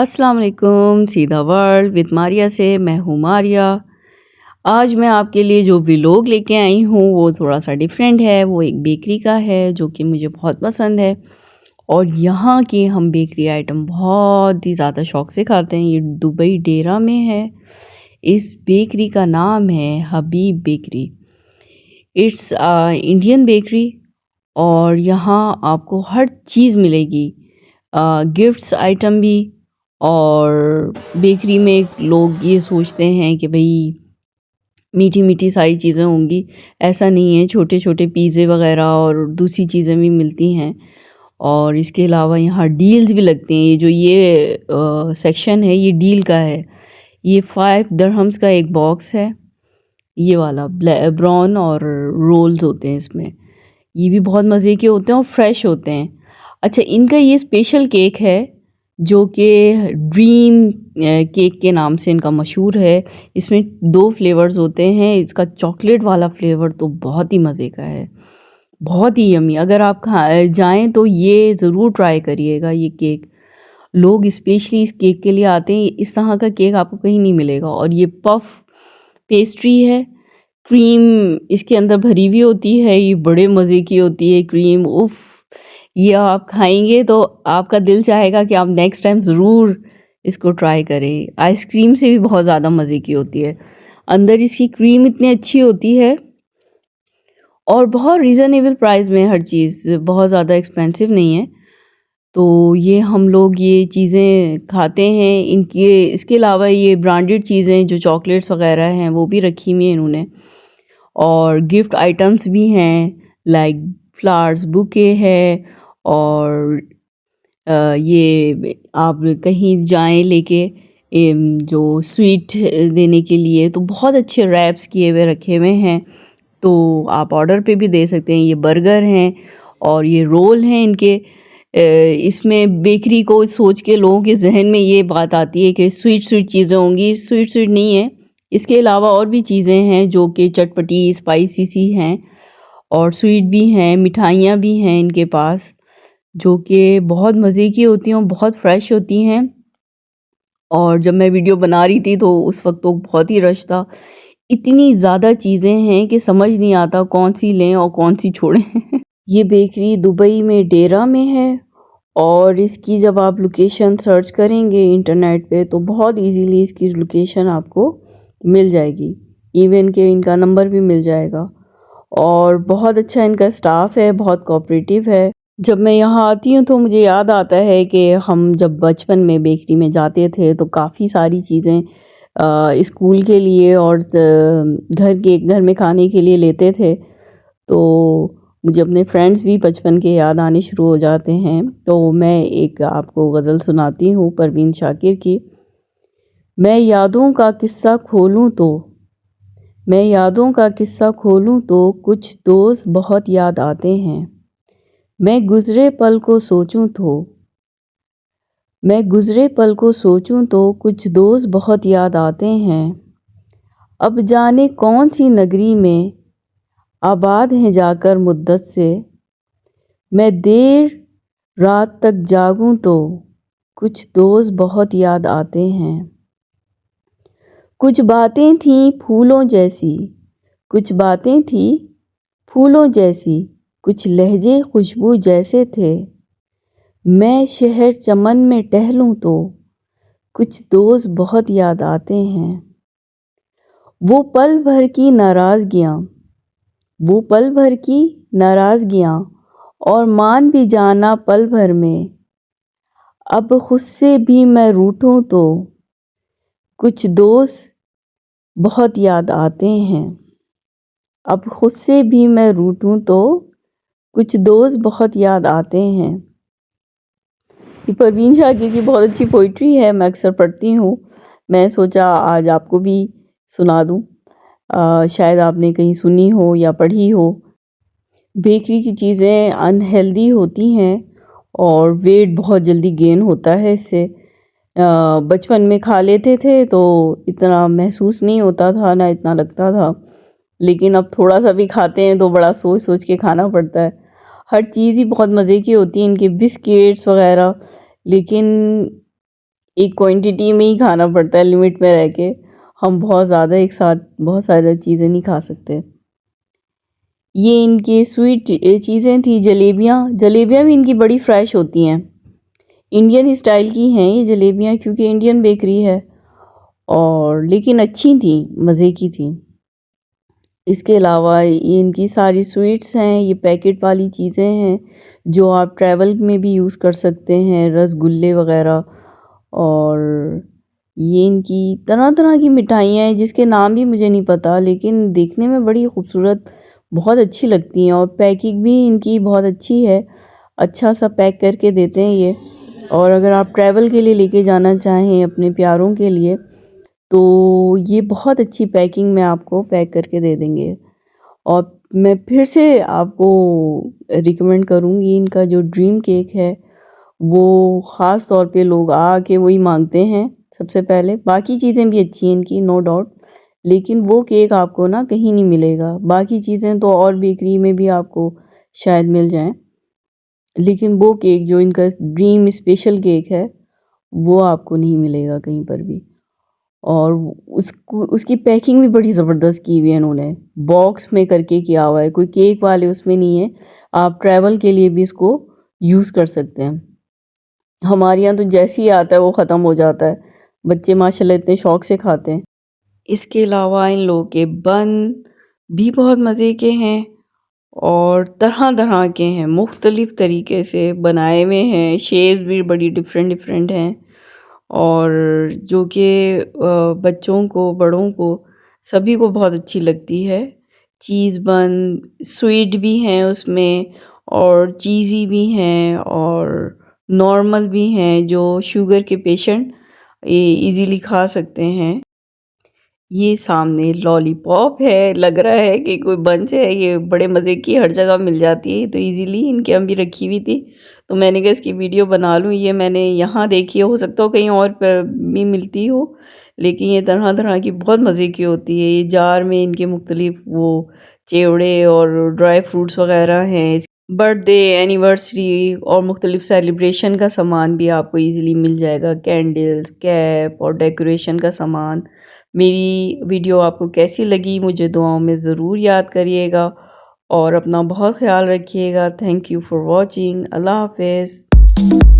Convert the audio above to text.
अस्सलाम वालेकुम, सीधा वर्ल्ड विद मारिया से मैं हूँ मारिया। आज मैं आपके लिए जो व्लॉग लेके आई हूँ वो थोड़ा सा डिफरेंट है। वो एक बेकरी का है जो कि मुझे बहुत पसंद है और यहाँ की हम बेकरी आइटम बहुत ही ज़्यादा शौक़ से खाते हैं। ये दुबई डेरा में है। इस बेकरी का नाम है हबीब बेकरी। इट्स इंडियन बेकरी और यहाँ आपको हर चीज़ मिलेगी, गिफ्ट्स आइटम भी। और बेकरी में लोग ये सोचते हैं कि भाई मीठी मीठी सारी चीज़ें होंगी, ऐसा नहीं है। छोटे छोटे पिज़्ज़े वगैरह और दूसरी चीज़ें भी मिलती हैं और इसके अलावा यहाँ डील्स भी लगती हैं। ये जो ये सेक्शन है ये डील का है। ये 5 दिरहम्स का एक बॉक्स है, ये वाला ब्राउन और रोल्स होते हैं इसमें। ये भी बहुत मज़े के होते हैं और फ्रेश होते हैं। अच्छा, इनका ये स्पेशल केक है जो कि ड्रीम केक के नाम से इनका मशहूर है। इसमें 2 फ्लेवर्स होते हैं। इसका चॉकलेट वाला फ्लेवर तो बहुत ही मज़े का है, बहुत ही यम्मी। अगर आप जाएं तो ये ज़रूर ट्राई करिएगा। ये केक लोग स्पेशली इस केक के लिए आते हैं। इस तरह का केक आपको कहीं नहीं मिलेगा। और ये पफ पेस्ट्री है, क्रीम इसके अंदर भरी हुई होती है। ये बड़े मज़े की होती है क्रीम। उफ़, ये आप खाएंगे तो आपका दिल चाहेगा कि आप नेक्स्ट टाइम ज़रूर इसको ट्राई करें। आइसक्रीम से भी बहुत ज़्यादा मज़े की होती है। अंदर इसकी क्रीम इतनी अच्छी होती है और बहुत रीज़नेबल प्राइस में। हर चीज़ बहुत ज़्यादा एक्सपेंसिव नहीं है। तो ये हम लोग ये चीज़ें खाते हैं। इनके इसके अलावा ये ब्रांडेड चीज़ें जो चॉकलेट्स वगैरह हैं वो भी रखी हुई हैं इन्होंने। और गिफ्ट आइटम्स भी हैं, लाइक फ्लावर्स बुके है। और ये आप कहीं जाएं लेके जो स्वीट देने के लिए तो बहुत अच्छे रैप्स किए हुए रखे हुए हैं। तो आप ऑर्डर पे भी दे सकते हैं। ये बर्गर हैं और ये रोल हैं इनके। इसमें बेकरी को सोच के लोगों के जहन में ये बात आती है कि स्वीट स्वीट चीज़ें होंगी। स्वीट नहीं है, इसके अलावा और भी चीज़ें हैं जो कि चटपटी स्पाइसी सी हैं और स्वीट भी हैं। मिठाइयाँ भी हैं इनके पास जो कि बहुत मज़े की होती हैं और बहुत फ्रेश होती हैं। और जब मैं वीडियो बना रही थी तो उस वक्त तो बहुत ही रश था। इतनी ज़्यादा चीज़ें हैं कि समझ नहीं आता कौन सी लें और कौन सी छोड़ें। ये बेकरी दुबई में डेरा में है और इसकी जब आप लोकेशन सर्च करेंगे इंटरनेट पे तो बहुत इजीली इसकी लोकेशन आपको मिल जाएगी। इवन के इनका नंबर भी मिल जाएगा। और बहुत अच्छा इनका स्टाफ है, बहुत कोऑपरेटिव है। जब मैं यहाँ आती हूँ तो मुझे याद आता है कि हम जब बचपन में बेकरी में जाते थे तो काफ़ी सारी चीज़ें स्कूल के लिए और घर में खाने के लिए लेते थे। तो मुझे अपने फ्रेंड्स भी बचपन के याद आने शुरू हो जाते हैं। तो मैं एक आपको गज़ल सुनाती हूँ परवीन शाकिर की। मैं यादों का किस्सा खोलूँ तो मैं यादों का किस्सा खोलूँ तो कुछ दोस्त बहुत याद आते हैं। मैं गुज़रे पल को सोचूं तो कुछ दोस्त बहुत याद आते हैं। अब जाने कौन सी नगरी में आबाद हैं जाकर मुद्दत से। मैं देर रात तक जागूं तो कुछ दोस्त बहुत याद आते हैं। कुछ बातें थीं फूलों जैसी, कुछ लहजे खुशबू जैसे थे। मैं शहर चमन में टहलूं तो कुछ दोस्त बहुत याद आते हैं। वो पल भर की नाराज़गियाँ और मान भी जाना पल भर में। अब खुद से भी मैं रूठूं तो कुछ दोस्त बहुत याद आते हैं। अब खुद से भी मैं रूठूं तो कुछ दोस्त बहुत याद आते हैं। ये परवीन शाकिर की बहुत अच्छी पोइट्री है, मैं अक्सर पढ़ती हूँ। मैं सोचा आज आपको भी सुना दूँ। शायद आपने कहीं सुनी हो या पढ़ी हो। बेकरी की चीज़ें अनहेल्दी होती हैं और वेट बहुत जल्दी गेन होता है इससे। बचपन में खा लेते थे तो इतना महसूस नहीं होता था, ना इतना लगता था। लेकिन अब थोड़ा सा भी खाते हैं तो बड़ा सोच सोच के खाना पड़ता है। हर चीज़ ही बहुत मज़े की होती है, इनके बिस्किट्स वगैरह। लेकिन एक क्वांटिटी में ही खाना पड़ता है, लिमिट में रह के। हम बहुत ज़्यादा एक साथ बहुत सारी चीज़ें नहीं खा सकते। ये इनके स्वीट चीज़ें थी, जलेबियाँ। जलेबियाँ भी इनकी बड़ी फ्रेश होती हैं, इंडियन स्टाइल की हैं ये जलेबियाँ, क्योंकि इंडियन बेकरी है। और लेकिन अच्छी थी, मज़े की थी। इसके अलावा ये इनकी सारी स्वीट्स हैं, ये पैकेट वाली चीज़ें हैं जो आप ट्रैवल में भी यूज़ कर सकते हैं, रसगुल्ले वग़ैरह। और ये इनकी तरह तरह की मिठाइयाँ हैं जिसके नाम भी मुझे नहीं पता, लेकिन देखने में बड़ी खूबसूरत बहुत अच्छी लगती हैं। और पैकिंग भी इनकी बहुत अच्छी है, अच्छा सा पैक करके देते हैं ये। और अगर आप ट्रैवल के लिए लेके जाना चाहें अपने प्यारों के लिए, तो ये बहुत अच्छी पैकिंग में आपको पैक करके दे देंगे। और मैं फिर से आपको रिकमेंड करूँगी, इनका जो ड्रीम केक है वो ख़ास तौर पे लोग आके वही मांगते हैं सबसे पहले। बाकी चीज़ें भी अच्छी हैं इनकी, नो डाउट, लेकिन वो केक आपको ना कहीं नहीं मिलेगा। बाकी चीज़ें तो और बेकरी में भी आपको शायद मिल जाएं, लेकिन वो केक जो इनका ड्रीम स्पेशल केक है वो आपको नहीं मिलेगा कहीं पर भी। और उसको उसकी पैकिंग भी बड़ी ज़बरदस्त की हुई है इन्होंने, बॉक्स में करके किया हुआ है, कोई केक वाले उसमें नहीं है। आप ट्रैवल के लिए भी इसको यूज़ कर सकते हैं। हमारे यहाँ तो जैसे ही आता है वो ख़त्म हो जाता है, बच्चे माशाल्लाह इतने शौक़ से खाते हैं। इसके अलावा इन लोगों के बन भी बहुत मज़े के हैं और तरह तरह के हैं, मुख्तलिफ़ तरीके से बनाए हुए हैं, शेप भी बड़ी डिफरेंट डिफरेंट हैं। और जो कि बच्चों को, बड़ों को, सभी को बहुत अच्छी लगती है। चीज़ बन स्वीट भी हैं उसमें, और चीज़ी भी हैं, और नॉर्मल भी हैं जो शुगर के पेशेंट इजीली खा सकते हैं। ये सामने लॉलीपॉप है, लग रहा है कि कोई बंच है, ये बड़े मज़े की, हर जगह मिल जाती है तो इजीली इनके यहाँ भी रखी हुई थी, तो मैंने कहा इसकी वीडियो बना लूँ। ये मैंने यहाँ देखी है, हो सकता हो कहीं और पर भी मिलती हो, लेकिन ये तरह तरह की बहुत मज़े की होती है। ये जार में इनके मुख्तलिफ वो चिवड़े और ड्राई फ्रूट्स वग़ैरह हैं। बर्थडे, एनिवर्सरी और मुख्तलिफ सेलिब्रेशन का सामान भी आपको ईज़िली मिल जाएगा, कैंडल्स, कैप और डेकोरेशन का सामान। मेरी वीडियो आपको कैसी लगी मुझे दुआओं में ज़रूर याद करिएगा और अपना बहुत ख्याल रखिएगा। Thank you for watching. अल्लाह हाफ़िज़।